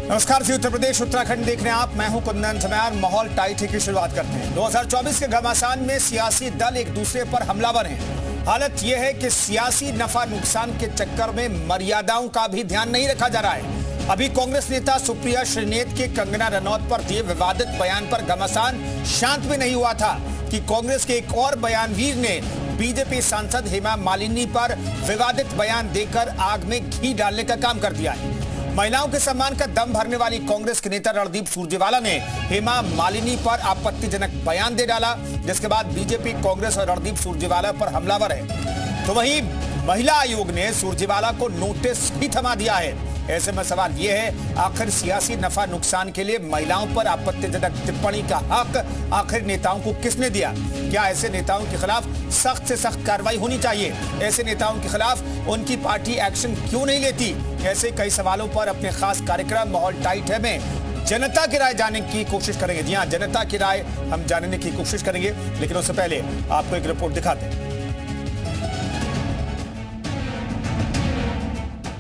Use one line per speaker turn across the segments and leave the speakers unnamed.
नमस्कार जी, उत्तर प्रदेश उत्तराखंड देख रहे हैं आप। मैं हूं कुंदन थम्यार। माहौल टाइट है की शुरुआत करते हैं। 2024 के घमासान में सियासी दल एक दूसरे पर हमलावर हैं। हालत यह है कि सियासी नफा नुकसान के चक्कर में मर्यादाओं का भी ध्यान नहीं रखा जा रहा है। अभी कांग्रेस नेता सुप्रिया श्रीनेत के कंगना रनौत पर दिए विवादित बयान पर घमासान शांत भी नहीं हुआ था कि कांग्रेस के एक और बयानवीर ने बीजेपी सांसद हेमा मालिनी पर विवादित बयान देकर आग में घी डालने का काम कर दिया है। महिलाओं के सम्मान का दम भरने वाली कांग्रेस के नेता रणदीप सुरजेवाला ने हेमा मालिनी पर आपत्तिजनक बयान दे डाला, जिसके बाद बीजेपी कांग्रेस और रणदीप सुरजेवाला पर हमलावर है। तो वहीं महिला आयोग ने सुरजेवाला को नोटिस भी थमा दिया है। ऐसे में सवाल यह है, आखिर सियासी नफा नुकसान के लिए महिलाओं पर आपत्तिजनक टिप्पणी का हक आखिर नेताओं को किसने दिया? क्या ऐसे नेताओं के खिलाफ सख्त से सख्त कार्रवाई होनी चाहिए? ऐसे नेताओं के खिलाफ उनकी पार्टी एक्शन क्यों नहीं लेती? ऐसे कई सवालों पर अपने खास कार्यक्रम माहौल टाइट है में जनता की राय जानने की कोशिश करेंगे। जी हाँ, जनता की राय हम जानने की कोशिश करेंगे, लेकिन उससे पहले आपको एक रिपोर्ट दिखाते हैं।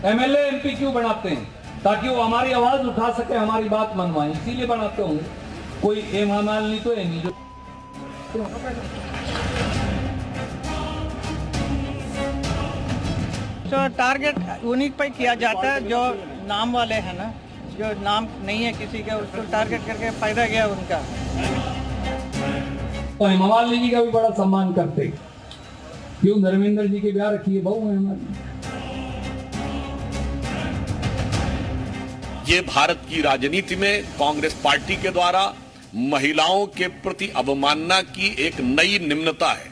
एमएलए एमपी क्यों बनाते हैं? ताकि वो हमारी आवाज उठा सके, हमारी बात मनवाएं, इसीलिए बनाते होंगे। कोई हेमा मालिनी तो है नहीं जो
टारगेट उन्हीं पर किया जाता है जो नाम वाले हैं ना, जो नाम नहीं है किसी का, उसको टारगेट करके फायदा गया उनका।
तो हेमा मालिनी जी का भी बड़ा सम्मान करते, क्यों? धर्मेंद्र जी के ब्याह रखी है, बहू है हमारी।
ये भारत की राजनीति में कांग्रेस पार्टी के द्वारा महिलाओं के प्रति अवमानना की एक नई निम्नता है।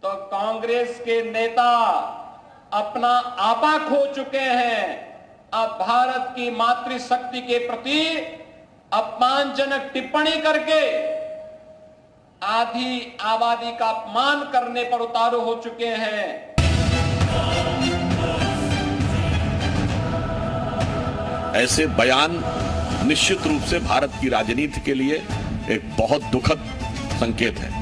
तो कांग्रेस के नेता अपना आपा खो चुके हैं। अब भारत की मातृशक्ति के प्रति अपमानजनक टिप्पणी करके आधी आबादी का अपमान करने पर उतारू हो चुके हैं।
ऐसे बयान निश्चित रूप से भारत की राजनीति के लिए एक बहुत दुखद संकेत है।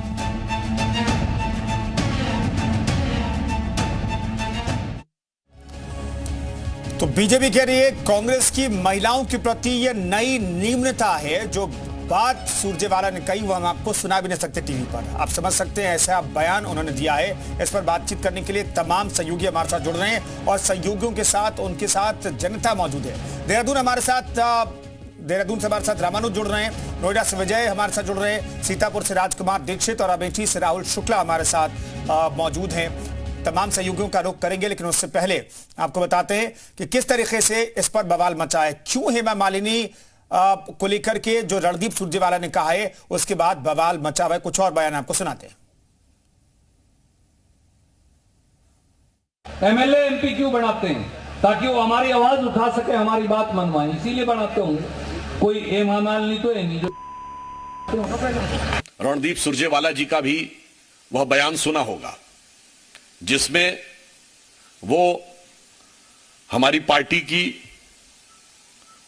तो बीजेपी कह रही है कांग्रेस की महिलाओं के प्रति यह नई निम्नता है। जो बात सुरजेवाला ने कही वो हम आपको सुना भी नहीं सकते टीवी पर। आप समझ सकते हैं ऐसा बयान उन्होंने दिया है। इस पर बातचीत करने के लिए तमाम सहयोगी हमारे साथ जुड़ रहे हैं और सहयोगियों के साथ उनके साथ जनता मौजूद है। देहरादून से हमारे साथ रामानुज जुड़ रहे हैं, नोएडा से विजय हमारे साथ जुड़ रहे हैं, सीतापुर से राजकुमार दीक्षित और अमेठी से राहुल शुक्ला हमारे साथ मौजूद हैं। तमाम सहयोगियों का रुख करेंगे, लेकिन उससे पहले आपको बताते हैं कि किस तरीके से इस पर बवाल मचा है। क्यों हेमा मालिनी को लेकर के जो रणदीप सुरजेवाला ने कहा है उसके बाद बवाल मचा हुआ है। कुछ और बयान आपको सुनाते हैं।
एमएलए एमपी क्यों बनाते हैं? ताकि वो हमारी आवाज उठा सके, हमारी बात मनवाएं, इसीलिए बनाते होंगे। कोई हेमा मालिनी तो है नहीं जो
रणदीप सुरजेवाला जी का भी वह बयान सुना होगा जिसमें वो हमारी पार्टी की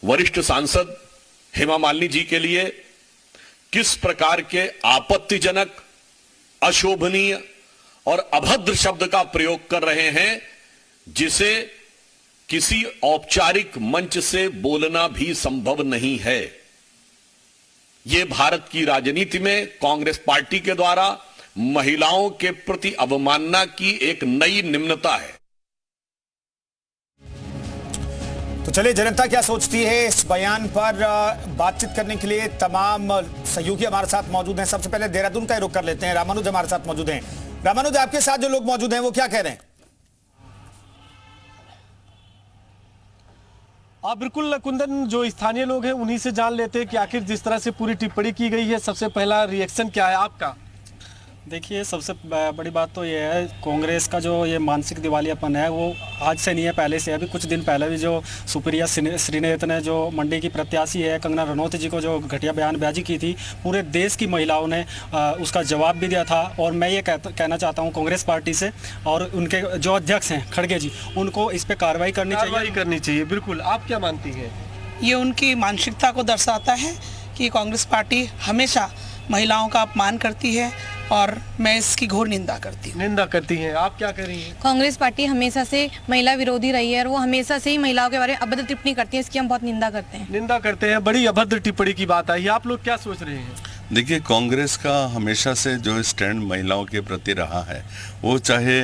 वरिष्ठ सांसद हेमा मालिनी जी के लिए किस प्रकार के आपत्तिजनक, अशोभनीय और अभद्र शब्द का प्रयोग कर रहे हैं, जिसे किसी औपचारिक मंच से बोलना भी संभव नहीं है। यह भारत की राजनीति में कांग्रेस पार्टी के द्वारा महिलाओं के प्रति अवमानना की एक नई निम्नता है।
तो चलिए जनता क्या सोचती है इस बयान पर बातचीत करने के लिए तमाम सहयोगी हमारे साथ मौजूद हैं। सबसे पहले देहरादून का रुख कर लेते हैं, रामानुज हमारे साथ मौजूद हैं। रामानुज, आपके साथ जो लोग मौजूद हैं वो क्या कह रहे हैं?
आप बिल्कुल कुंदन, जो स्थानीय लोग हैं उन्हीं से जान लेते हैं कि आखिर जिस तरह से पूरी टिप्पणी की गई है, सबसे पहला रिएक्शन क्या है आपका?
देखिए, सबसे बड़ी बात तो ये है, कांग्रेस का जो ये मानसिक दिवालियापन है वो आज से नहीं है, पहले से। अभी कुछ दिन पहले भी जो सुप्रिया श्रीनेत ने, जो मंडी की प्रत्याशी है, कंगना रनौत जी को जो घटिया बयानबाजी की थी, पूरे देश की महिलाओं ने उसका जवाब भी दिया था। और मैं ये कहना चाहता हूँ कांग्रेस पार्टी से और उनके जो अध्यक्ष हैं खड़गे जी, उनको इस पर कार्रवाई करनी चाहिए।
बिल्कुल, आप क्या मानती हैं?
ये उनकी मानसिकता को दर्शाता है कि कांग्रेस पार्टी हमेशा महिलाओं का अपमान करती है और मैं इसकी घोर निंदा करती हूँ।
निंदा करती हैं, आप क्या करेंगे?
कांग्रेस पार्टी हमेशा से महिला विरोधी रही है और वो हमेशा से ही महिलाओं के बारे में अभद्र टिप्पणी करती है, इसकी हम बहुत निंदा करते हैं।
निंदा करते हैं, बड़ी अभद्र टिप्पणी की बात आई है, आप लोग क्या सोच रहे हैं?
देखिए, कांग्रेस का हमेशा से जो स्टैंड महिलाओं के प्रति रहा है, वो चाहे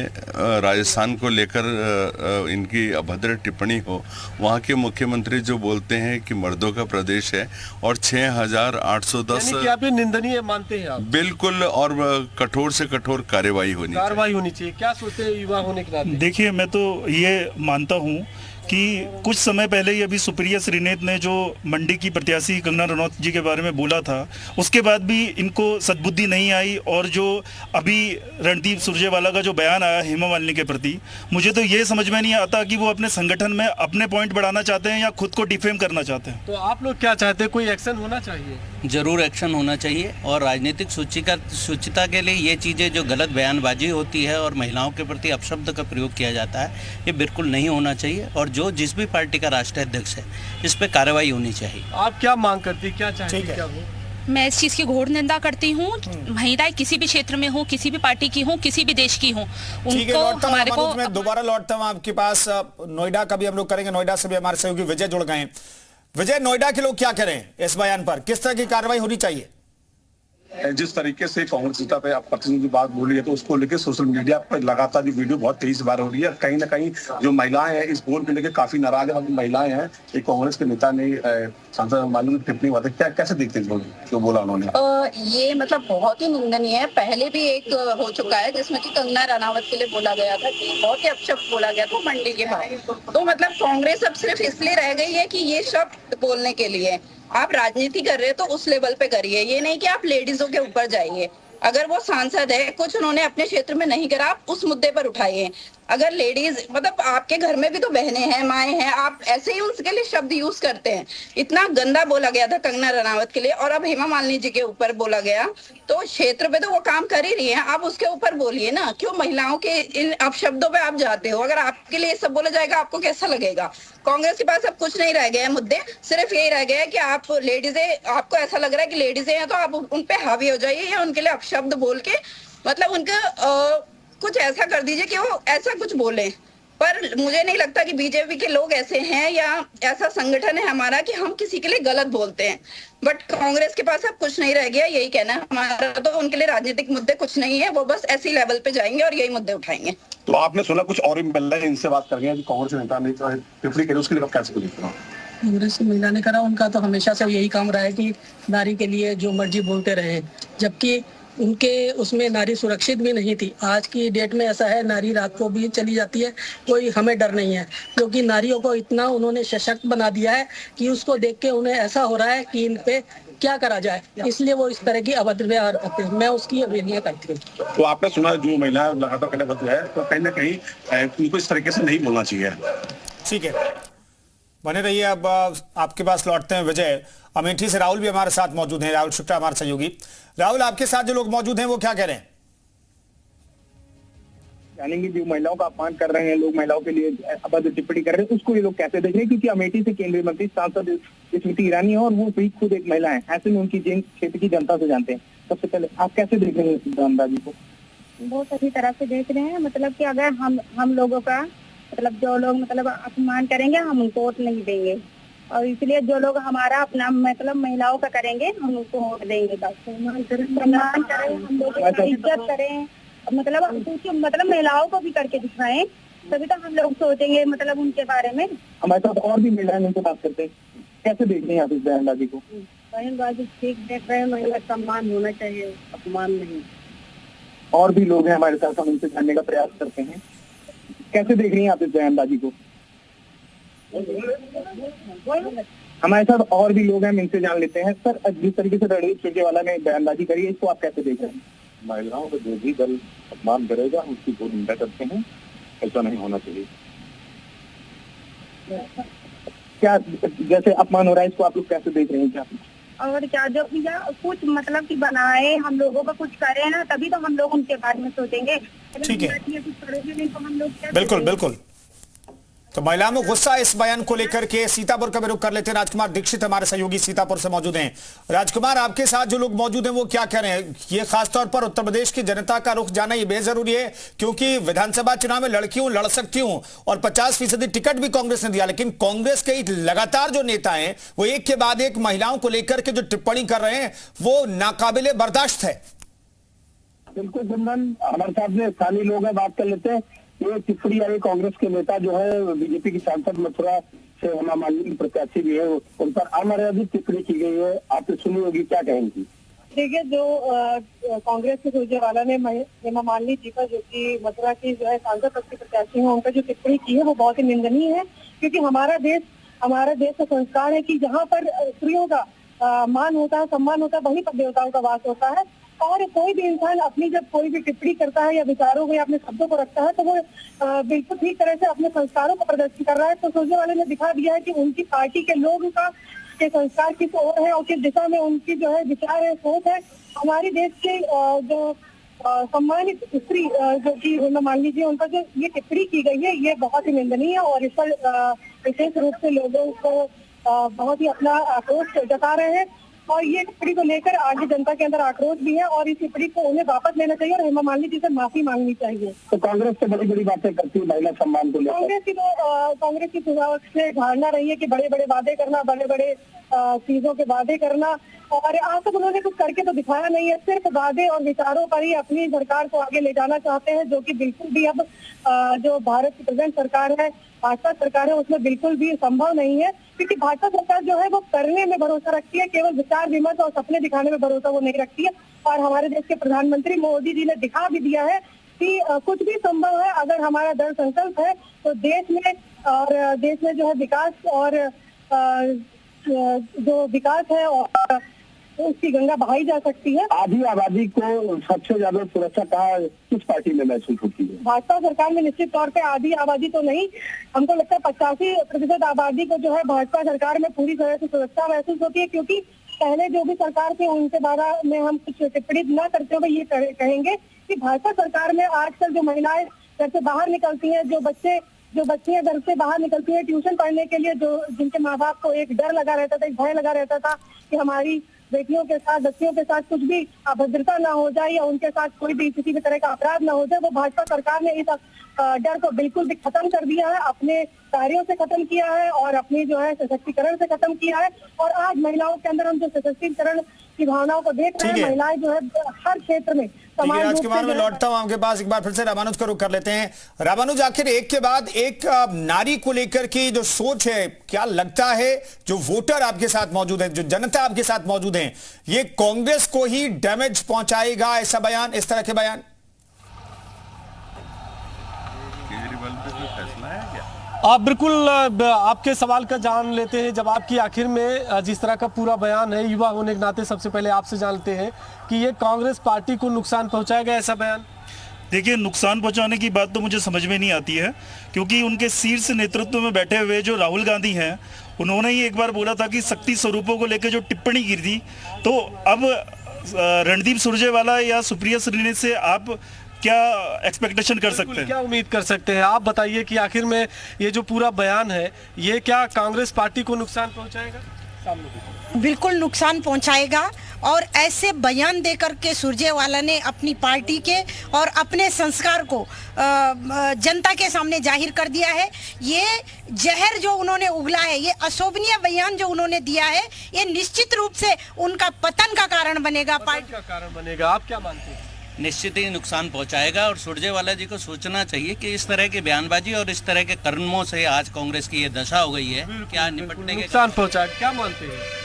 राजस्थान को लेकर इनकी अभद्र टिप्पणी हो, वहाँ के मुख्यमंत्री जो बोलते हैं कि मर्दों का प्रदेश है और 6,810,
यानी कि आप ये निंदनीय मानते हैं? आप
बिल्कुल, और कठोर से कठोर कार्रवाई होनी
चाहिए। क्या सोचते हैं युवा होने के नाते?
देखिए, मैं तो ये मानता हूँ कि कुछ समय पहले ही अभी सुप्रिया श्रीनेत ने जो मंडी की प्रत्याशी कंगना रनौत जी के बारे में बोला था, उसके बाद भी इनको सद्बुद्धि नहीं आई। और जो अभी रणदीप सुरजेवाला का जो बयान आया हेमा मालिनी के प्रति, मुझे तो ये समझ में नहीं आता कि वो अपने संगठन में अपने पॉइंट बढ़ाना चाहते हैं या खुद को डिफेम करना चाहते हैं।
तो आप लोग क्या चाहते हैं, कोई एक्शन होना चाहिए?
जरूर एक्शन होना चाहिए, और राजनीतिक शुचिता के लिए ये चीज़ें जो गलत बयानबाजी होती है और महिलाओं के प्रति अपशब्द का प्रयोग किया जाता है, ये बिल्कुल नहीं होना चाहिए। और जो जिस भी पार्टी का राष्ट्रीय अध्यक्ष है, इस पे कार्रवाई होनी चाहिए।
आप क्या मांग करती, क्या चाहती क्या हो?
मैं इस चीज़ की घोर निंदा करती हूँ। महिलाएं किसी भी क्षेत्र में हो, किसी भी पार्टी की हो, किसी भी देश की हो, उनको हमारे को।
मैं दोबारा लौटता हूँ आपके पास। नोएडा का भी हम लोग करेंगे। नोएडा से भी हमारे सहयोगी विजय जुड़ गए हैं। विजय, नोएडा के लोग क्या करें इस बयान पर, किस तरह की कार्रवाई होनी चाहिए?
जिस तरीके से कांग्रेस नेता पे आप प्रतिनिधि बात बोली है, तो उसको लेकर सोशल मीडिया पर लगातार ये वीडियो बहुत तेजी से वायरल हो रही है। कहीं ना कहीं जो महिलाएं हैं इस बोल को लेकर काफी नाराज है। महिलाएं हैं, एक कांग्रेस के नेता ने सांसद मालूम टिप्पणी हुआ था, क्या कैसे देखते हैं जो बोला उन्होंने?
ये मतलब बहुत ही निंदनीय है। पहले भी एक हो चुका है जिसमें कि कंगना रनावत के लिए बोला गया था कि बहुत ही अपशब्द बोला गया था मंडी के बाहर। तो मतलब कांग्रेस अब सिर्फ इसलिए रह गई है कि ये शब्द बोलने के लिए। आप राजनीति कर रहे हो तो उस लेवल पे करिए, ये नहीं कि आप लेडीजों के ऊपर जाइए। अगर वो सांसद है, कुछ उन्होंने अपने क्षेत्र में नहीं करा, आप उस मुद्दे पर उठाइए। अगर लेडीज, मतलब आपके घर में भी तो बहनें हैं, माएँ हैं, आप ऐसे ही उनके लिए शब्द यूज करते हैं। इतना गंदा बोला गया था कंगना रनावत के लिए, और अब हेमा मालिनी जी के ऊपर बोला गया। तो क्षेत्र पे तो वो काम कर ही रही है, आप उसके ऊपर बोलिए ना। क्यों महिलाओं के इन अपशब्दों पे आप जाते हो? अगर आपके लिए सब बोला जाएगा, आपको कैसा लगेगा? कांग्रेस के पास अब कुछ नहीं रह गया है मुद्दे, सिर्फ यही रह गया है कि आप लेडीजें, आपको ऐसा लग रहा है कि लेडीजें हैं तो आप उन पे हावी हो जाइए, या उनके लिए अपशब्द बोल के मतलब उनका कुछ ऐसा कर दीजिए कि वो ऐसा कुछ बोले। पर मुझे नहीं लगता कि बीजेपी के लोग ऐसे हैं या ऐसा संगठन है हमारा कि हम किसी के लिए गलत बोलते हैं। बट कांग्रेस के पास अब कुछ नहीं रह गया, यही कहना है हमारा। तो उनके लिए राजनीतिक मुद्दे कुछ नहीं है, वो बस ऐसी लेवल पे जाएंगे और यही मुद्दे उठाएंगे।
तो आपने सुना कुछ और इनसे बात कर रहे हैं, कांग्रेस नेता ने टिप्पणी करी, उसके लिए कैसे देखते हैं?
कांग्रेस की महिला ने करा, उनका तो हमेशा से यही काम रहा है कि नारी के लिए जो मर्जी बोलते रहे, जबकि उनके उसमें नारी सुरक्षित भी नहीं थी। आज की डेट में ऐसा है, नारी रात को भी चली जाती है, कोई हमें डर नहीं है, क्योंकि नारियों को इतना उन्होंने सशक्त बना दिया है कि उसको देख के उन्हें ऐसा हो रहा है कि इन पे क्या करा जाए, इसलिए वो इस तरह की अभद्र व्यवहार करते हैं। मैं उसकी अवहेलना करती हूँ।
तो आपने सुना जो महिलाएं लगातार कहने है, तो कहीं ना कहीं उनको इस तरीके से नहीं बोलना चाहिए।
ठीक है, बने रहिए। अब आपके पास लौटते हैं विजय। अमेठी से राहुल भी हमारे साथ मौजूद हैं, राहुल शुक्ला हमारे सहयोगी। राहुल, आपके साथ जो लोग मौजूद हैं वो क्या कह रहे हैं?
जानेंगे जो महिलाओं का अपमान कर रहे हैं लोग, महिलाओं के लिए अभद्र टिप्पणी कर रहे हैं, उसको ये लोग कैसे देख रहे हैं? क्योंकि अमेठी से केंद्रीय मंत्री सांसद स्मृति ईरानी है और वो भी खुद एक महिला है, ऐसे में उनकी क्षेत्र की जनता से जानते हैं। सबसे पहले आप कैसे देख रहे हैं बयानबाजी को?
बहुत अच्छी तरह से देख रहे हैं। मतलब कि अगर हम लोगों का मतलब जो लोग मतलब अपमान करेंगे, हम उनको वोट नहीं देंगे, और इसलिए जो लोग हमारा अपना मतलब महिलाओं का करेंगे, हम उनको वोट देंगे। सम्मान करें, हम लोग इज्जत करें, मतलब महिलाओं को भी करके दिखाएं, तभी तो हम लोग सोचेंगे मतलब उनके बारे में।
हमारे साथ और भी महिलाएं उनसे बात करते हैं, कैसे देख रहे हैं आप इस बयानबाजी को?
बयानबाजी ठीक देख रहे हैं, महिला सम्मान होना चाहिए, अपमान नहीं।
और भी लोग हैं हमारे साथ, हम उनसे जानने का प्रयास करते हैं, कैसे देख रही हैं आप इस बयानबाजी को? हमारे साथ और भी लोग हैं, हम इनसे जान लेते हैं। सर, जिस तरीके से रणदीप सुरजेवाला ने बयानबाजी करी है, इसको आप कैसे देख रहे हैं?
महिलाओं को जो भी दल अपमान करेगा, हम उसकी घोर निंदा करते हैं। ऐसा नहीं होना चाहिए।
क्या जैसे अपमान हो रहा है, इसको आप लोग कैसे देख रहे हैं? क्या
और क्या जो कुछ मतलब कि बनाए, हम लोगों का कुछ करे ना, तभी तो हम लोग उनके बारे में सोचेंगे।
ठीक है,
कुछ करेंगे नहीं तो हम लोग
बिल्कुल बिल्कुल। तो महिलाओं में गुस्सा इस बयान को लेकर के सीतापुर का भी रुख कर लेते हैं। राजकुमार दीक्षित हमारे सहयोगी सीतापुर से मौजूद हैं। राजकुमार, आपके साथ जो लोग मौजूद हैं वो क्या कह रहे हैं? ये खासतौर पर उत्तर प्रदेश की जनता का रुख जाना ये बेजरूरी है, क्योंकि विधानसभा चुनाव में लड़कियों लड़ सकती हूं और 50% टिकट भी कांग्रेस ने दिया, लेकिन कांग्रेस के लगातार जो नेता हैं वो एक के बाद एक महिलाओं को लेकर के जो टिप्पणी कर रहे हैं वो नाकाबिले बर्दाश्त है।
बिल्कुल कुंदन, हमारे साथ में स्थानीय लोग हैं, बात कर लेते हैं। ये टिप्पणी आई कांग्रेस के नेता जो है बीजेपी की सांसद मथुरा से हेमा मालिनी प्रत्याशी भी है, उन पर अमर्यादित टिप्पणी की गई है। आपने सुनी होगी, क्या कहेंगी?
देखिए, जो कांग्रेस के सुरजेवाला ने हेमा मालिनी जी पर, जो कि मथुरा की जो है सांसद पद की प्रत्याशी है, उनका जो टिप्पणी की है वो बहुत ही निंदनीय है। क्योंकि हमारा देश का संस्कार है कि जहाँ पर स्त्रियों का मान होता है, सम्मान होता है, वहीं पर देवताओं का वास होता है। और कोई भी इंसान अपनी जब कोई भी टिप्पणी करता है या विचारों को या अपने शब्दों को रखता है तो वो बिल्कुल ठीक तरह से अपने संस्कारों को प्रदर्शित कर रहा है। तो सुरजेवाला ने दिखा दिया है कि उनकी पार्टी के लोगों के संस्कार किस ओर है और किस दिशा में उनकी जो है विचार है, सोच है। हमारे देश के जो सम्मानित स्त्री जो कि हेमा मालिनी जी, उनका जो ये टिप्पणी की गई है ये बहुत ही निंदनीय है और इस पर विशेष रूप से लोगों को बहुत ही अपना आक्रोश जता रहे हैं। और ये टिप्पणी को लेकर आगे जनता के अंदर आक्रोश भी है और इस टिप्पणी को उन्हें वापस लेना चाहिए और हेमा मालिनी जी से माफी मांगनी चाहिए।
तो कांग्रेस से बड़ी बड़ी बातें करती है महिला सम्मान को लेकर।
कांग्रेस की से धारणा रही है कि बड़े बड़े वादे करना, बड़े बड़े चीजों के वादे करना, और आज तक उन्होंने कुछ करके तो दिखाया नहीं है। सिर्फ वादे और विचारों पर ही अपनी सरकार को आगे ले जाना चाहते हैं, जो कि बिल्कुल भी अब जो भारत की प्रेजेंट सरकार है, भाजपा सरकार है, उसमें बिल्कुल भी संभव नहीं है। क्योंकि भाजपा सरकार जो है वो करने में भरोसा रखती है, केवल विचार विमर्श और सपने दिखाने में भरोसा वो नहीं रखती है। और हमारे देश के प्रधानमंत्री मोदी जी ने दिखा भी दिया है कि कुछ भी संभव है अगर हमारा दृढ़ संकल्प है। तो देश में जो है विकास और जो विकास है और उसकी गंगा बहाई जा सकती है।
आधी आबादी को सबसे ज्यादा सुरक्षा कहाँ किस पार्टी में महसूस होती है?
भाजपा सरकार में निश्चित तौर पे आधी आबादी तो नहीं, हमको लगता है 85% आबादी को जो है भाजपा सरकार में पूरी तरह से सुरक्षा महसूस होती है। क्योंकि पहले जो भी सरकार थी उनके बारे में हम कुछ टिप्पणी न करते हुए ये कहेंगे कि भाजपा सरकार में आजकल जो महिलाएं घर से बाहर निकलती हैं, जो बच्चियां घर से बाहर निकलती हैं ट्यूशन पढ़ने के लिए, जो जिनके माँ बाप को एक डर लगा रहता था, एक भय लगा रहता था कि हमारी बेटियों के साथ, बच्चियों के साथ कुछ भी अभद्रता ना हो जाए या उनके साथ कोई भी किसी भी तरह का अपराध ना हो जाए, वो भाजपा सरकार ने इस डर को बिल्कुल भी खत्म कर दिया है, अपने कार्यों से खत्म किया है और अपनी जो है सशक्तिकरण से खत्म किया है। और आज महिलाओं के अंदर हम जो सशक्तिकरण की भावनाओं को देख रहे हैं, महिलाएं जो है हर क्षेत्र में
राजकुमार, मैं लौटता हूं आपके पास, एक बार फिर से रामानुज का रुख कर लेते हैं। रामानुज, आखिर एक के बाद एक नारी को लेकर की जो सोच है, क्या लगता है जो वोटर आपके साथ मौजूद है, जो जनता आपके साथ मौजूद है, ये कांग्रेस को ही डैमेज पहुंचाएगा ऐसा बयान, इस तरह के बयान?
आप बिल्कुल आपके सवाल का जान लेते हैं जवाब की आखिर में। जिस तरह का पूरा बयान है, युवा होने के नाते सबसे पहले आपसे जानते हैं कि ये कांग्रेस पार्टी को नुकसान पहुंचाएगा ऐसा बयान?
देखिए, नुकसान पहुंचाने की बात तो मुझे समझ में नहीं आती है, क्योंकि उनके शीर्ष नेतृत्व में बैठे हुए जो राहुल गांधी हैं, उन्होंने ही एक बार बोला था कि शक्ति स्वरूपों को लेकर जो टिप्पणी की थी, तो अब रणदीप सुरजेवाला या सुप्रिया श्रीनेत से आप क्या एक्सपेक्टेशन कर सकते हैं,
क्या उम्मीद कर सकते हैं? आप बताइए कि आखिर में ये जो पूरा बयान है ये क्या कांग्रेस पार्टी को नुकसान पहुंचाएगा?
बिल्कुल नुकसान पहुंचाएगा। और ऐसे बयान देकर के सुरजेवाला ने अपनी पार्टी के और अपने संस्कार को जनता के सामने जाहिर कर दिया है। ये जहर जो उन्होंने उगला है, ये अशोभनीय बयान जो उन्होंने दिया है, ये निश्चित रूप से उनका पतन का कारण बनेगा, पार्टी
का कारण बनेगा। आप क्या मानते हैं?
निश्चित ही नुकसान पहुंचाएगा और सुरजेवाला जी को सोचना चाहिए कि इस तरह की बयानबाजी और इस तरह के कर्मों से आज कांग्रेस की ये दशा हो गई है, क्या निपटने के
नुकसान पहुंचाएगा, क्या मानते हैं?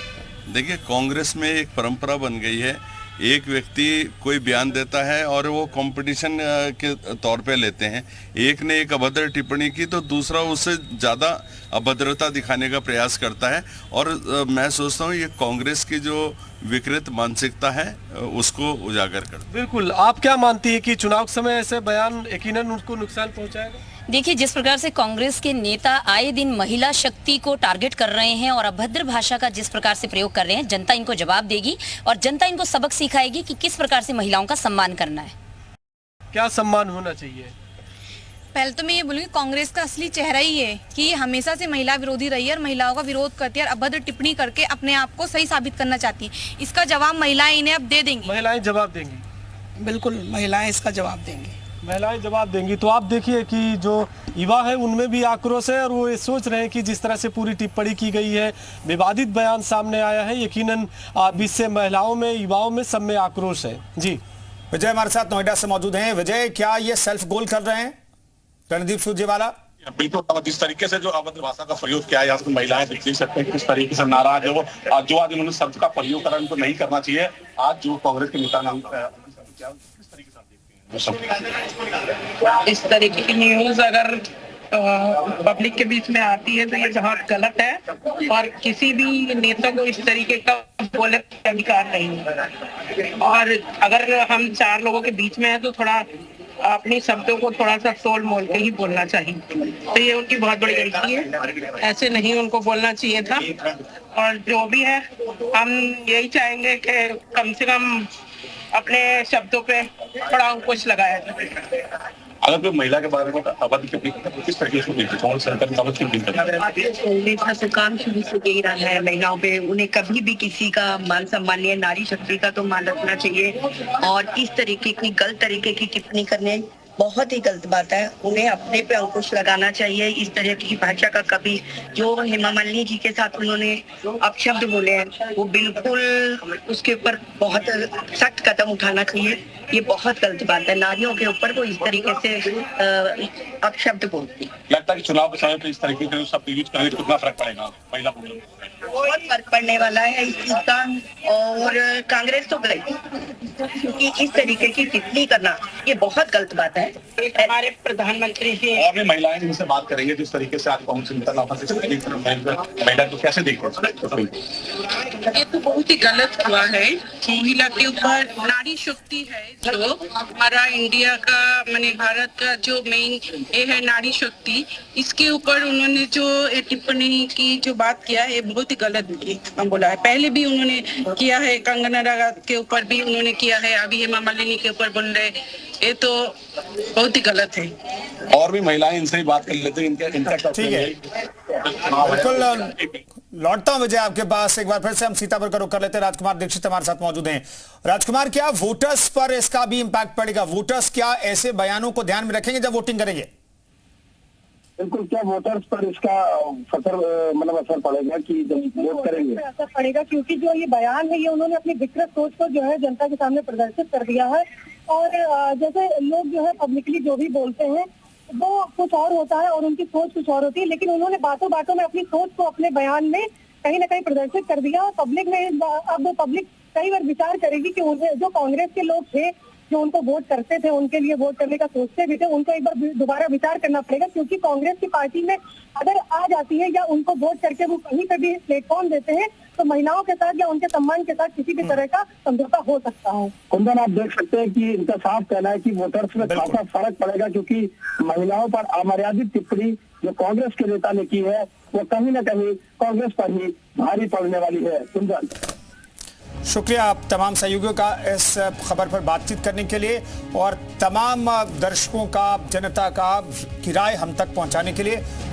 देखिए, कांग्रेस में एक परंपरा बन गई है, एक व्यक्ति कोई बयान देता है और वो कंपटीशन के तौर पे लेते हैं। एक ने एक अभद्र टिप्पणी की तो दूसरा उससे ज़्यादा अभद्रता दिखाने का प्रयास करता है, और मैं सोचता हूँ ये कांग्रेस की जो विकृत मानसिकता है उसको उजागर करता है।
बिल्कुल। आप क्या मानती है कि चुनाव के समय ऐसे बयान यकीनन उनको नुकसान पहुंचाएगा?
देखिए, जिस प्रकार से कांग्रेस के नेता आए दिन महिला शक्ति को टारगेट कर रहे हैं और अभद्र भाषा का जिस प्रकार से प्रयोग कर रहे हैं, जनता इनको जवाब देगी और जनता इनको सबक सिखाएगी कि किस प्रकार से महिलाओं का सम्मान करना है।
क्या सम्मान होना चाहिए?
पहले तो मैं ये बोलूँगी कांग्रेस का असली चेहरा ही है कि ये हमेशा से महिला विरोधी रही है और महिलाओं का विरोध करती है और अभद्र टिप्पणी करके अपने आप को सही साबित करना चाहती है। इसका जवाब महिलाएं इन्हें अब दे देंगी।
महिलाएं जवाब देंगी,
बिल्कुल महिलाएं इसका जवाब देंगी।
महिलाएं जवाब देंगी। तो आप देखिए कि जो युवा है उनमें भी आक्रोश है और वो ये सोच रहे हैं कि जिस तरह से पूरी टिप्पणी की गई है, विवादित बयान सामने आया है, यकीनन इससे महिलाओं में, युवाओं में, सब में आक्रोश है। जी
विजय हमारे साथ नोएडा से मौजूद हैं। विजय, क्या ये सेल्फ गोल कर रहे हैं रणदीप सुरजेवाला?
बिल्कुल, जिस तरीके से जो अभद्र भाषा का प्रयोग किया है, यहाँ महिलाएं देख सकते हैं किस तरीके से नाराज है वो। जो आज इन्होंने शब्द का प्रयोग करा उनको नहीं करना चाहिए। आज जो कांग्रेस के नेता नाम किस तरीके से
इस तरीके की न्यूज अगर पब्लिक के बीच में आती है तो ये बहुत गलत है और किसी भी नेता को इस तरीके का बोलने का अधिकार नहीं है। और अगर हम चार लोगों के बीच में है तो थोड़ा अपने शब्दों को थोड़ा सा तोल मोल के ही बोलना चाहिए। तो ये उनकी बहुत बड़ी गलती है, ऐसे नहीं उनको बोलना चाहिए था। और जो भी है हम यही चाहेंगे कि कम से कम अपने शब्दों पे थोड़ा अंकुश लगाया जाए।
अगर कोई महिला के बारे में अभद्र टिप्पणी करता है तो किस तरीके से कौन सरकार अभद्र टिप्पणी करता
है? तो काम शुरू से यही रहा है, महिलाओं पे उन्हें कभी भी किसी का मान सम्मान नहीं है, नारी शक्ति का तो मान रखना चाहिए। और इस तरीके की गलत तरीके की टिप्पणी करने बहुत ही गलत बात है। उन्हें अपने पे अंकुश लगाना चाहिए। इस तरह की भाषा का कभी जो हेमा मालिनी जी के साथ उन्होंने अपशब्द बोले हैं वो बिल्कुल उसके ऊपर बहुत सख्त कदम उठाना चाहिए। ये बहुत गलत बात है, नारियों के ऊपर वो इस तरीके से अपशब्द बोलती है।
लगता है कि चुनाव के समय पे इस तरीके से सब यूज करेंगे तो कितना फर्क पड़ेगा महिला को?
बहुत फर्क पड़ने वाला है इस चीज का। और कांग्रेस तो गई, क्योंकि इस तरीके की टिप्पणी करना ये बहुत गलत बात है। हमारे प्रधानमंत्री जी
और भी महिलाएं जिनसे बात करेंगे जिस तरीके से आज कांग्रेस महिला को कैसे देखते हैं?
ये तो बहुत ही गलत हुआ है। महिला के ऊपर नारी शक्ति है जो हमारा इंडिया का माने भारत का जो मेन ये है नारी शक्ति, इसके ऊपर उन्होंने जो टिप्पणी की जो बात किया है बहुत ही गलत बोला है। पहले भी उन्होंने किया है, कंगना रनावत के ऊपर भी उन्होंने किया है, अभी हेमा मालिनी के ऊपर बोल रहे, ये तो बहुत ही गलत है।
और भी महिलाएं इनसे ही बात कर लेते हैं। इनका
ठीक है, बिल्कुल लौटता हूं विजय आपके पास। एक बार फिर से हम सीतापुर का रुख कर लेते हैं। राजकुमार दीक्षित हमारे साथ मौजूद हैं। राजकुमार, क्या वोटर्स पर इसका भी इम्पैक्ट पड़ेगा? वोटर्स क्या ऐसे बयानों को ध्यान में रखेंगे जब वोटिंग करेंगे?
बिल्कुल, क्या वोटर्स पर इसका असर पड़ेगा कि जब वोट करेंगे?
असर पड़ेगा, क्योंकि जो ये बयान है ये उन्होंने अपनी विकृत सोच को जो है जनता के सामने प्रदर्शित कर दिया है। और जैसे लोग जो है पब्लिकली जो भी बोलते हैं वो कुछ और होता है और उनकी सोच कुछ और होती है, लेकिन उन्होंने बातों बातों में अपनी सोच को अपने बयान में कहीं ना कहीं प्रदर्शित कर दिया। और पब्लिक में अब पब्लिक कई बार विचार करेगी कि जो कांग्रेस के लोग थे जो उनको वोट करते थे, उनके लिए वोट करने का सोचते भी थे, उनको एक बार दोबारा विचार करना पड़ेगा। क्योंकि कांग्रेस की पार्टी में अगर आ जाती है या उनको वोट करके वो कहीं पे भी प्लेटफॉर्म देते हैं तो महिलाओं के साथ या उनके सम्मान के साथ किसी भी तरह का समझौता हो सकता है।
कुंदन, आप देख सकते हैं कि इनका साफ कहना है कि वोटर्स में खासा फर्क पड़ेगा, क्योंकि महिलाओं पर अमर्यादित टिप्पणी जो कांग्रेस के नेता ने की है वो कहीं न कहीं कांग्रेस पर ही भारी पड़ने वाली है। कुंदन,
शुक्रिया आप तमाम सहयोगियों का इस खबर पर बातचीत करने के लिए और तमाम दर्शकों का, जनता का की राय हम तक पहुंचाने के लिए।